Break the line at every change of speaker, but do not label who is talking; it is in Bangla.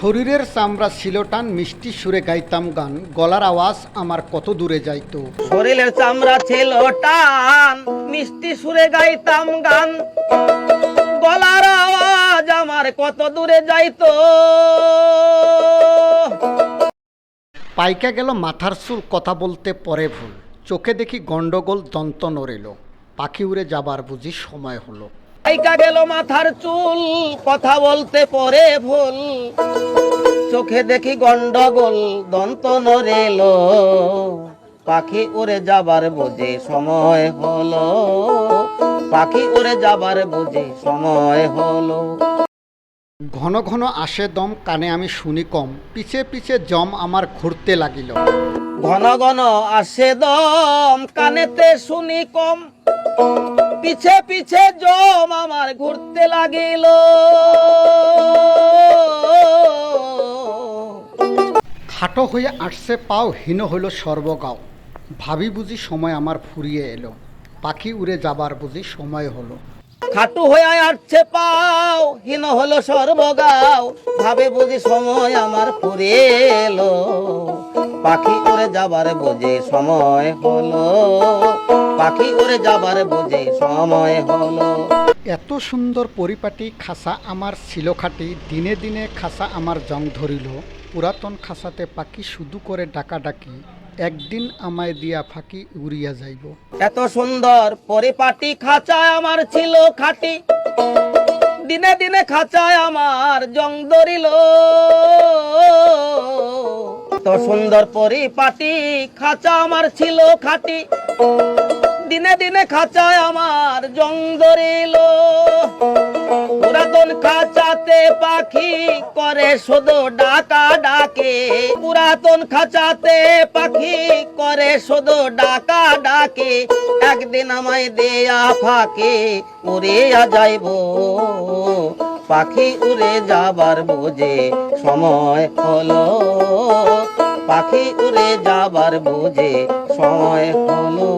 শরীরের চামড়া ছিল টান, মিষ্টি সুরে গাইতাম গান, গলার আওয়াজ আমার কত দূরে যাইতো।
শরীরের চামড়া ছিল টান, মিষ্টি সুরে গাইতাম গান, গলার আওয়াজ আমার কত দূরে যাইতো।
পাইকা গেল মাথার চুল, কথা বলতে পরে ভুল, চোখে দেখি গন্ডগোল, দন্ত নড়িল, পাখি উড়ে যাবার বুঝি সময় হলো।
পাইকা গেল মাথার চুল, কথা বলতে পরে ভুল, চোখে দেখি গন্ডগোল, দন্ত নড়িল, পাখি উড়ে যাবার বুঝি সময় হলো, পাখি উড়ে যাবার বুঝি সময় হলো।
ঘন ঘন আসে দম, কানে আমি শুনি কম, পিছে পিছে জম আমার ঘুরতে লাগিল।
ঘন ঘন আসে দম, কানেতে শুনি কম, পিছে পিছে জম আমার ঘুরতে লাগিল।
খাটো হয়ে আসছে পাও, হীন হইল সর্বগাও, ভাবি বুঝি সময় আমার ফুরিয়ে এলো, পাখি উড়ে যাবার বুঝি সময় হলো।
খাটু হয়ে আসছে পাও, হীন হলো সর্বগাও, ভাবে বুঝি সময় আমার ফুরিয়ে এলো, পাখি উড়ে যাবার বুঝি সময় হলো, পাখি উড়ে যাবার বুঝি সময় হলো।
এত সুন্দর পরিপাটি খাঁচা আমার ছিল খাটি, দিনে দিনে খাঁচা আমার জং ধরিল, পুরাতন খাঁচাতে পাখি শুধু করে ডাকাডাকি, একদিন আমায় দিয়া ফাঁকি উড়িয়া যাইব।
এত সুন্দর পরিপাটি খাঁচায় আমার ছিল খাটি, দিনে দিনে খাঁচায় আমার জং ধরিল। এত সুন্দর পরিপাটি খাঁচা আমার ছিল খাটি, দিনে দিনে খাঁচায় আমার জং ধরিল। পুরাতন খাঁচাতে পাখি করে শুধু ডাকা ডাকে, পুরাতন খাঁচাতে পাখি করে শুধু ডাকা ডাকে, একদিন আমায় দেয়া ফাঁকে উড়িয়া যাইব, পাখি উড়ে যাবার বুঝে সময় হলো, পাখি উড়ে যাবার বুঝে সময় হলো।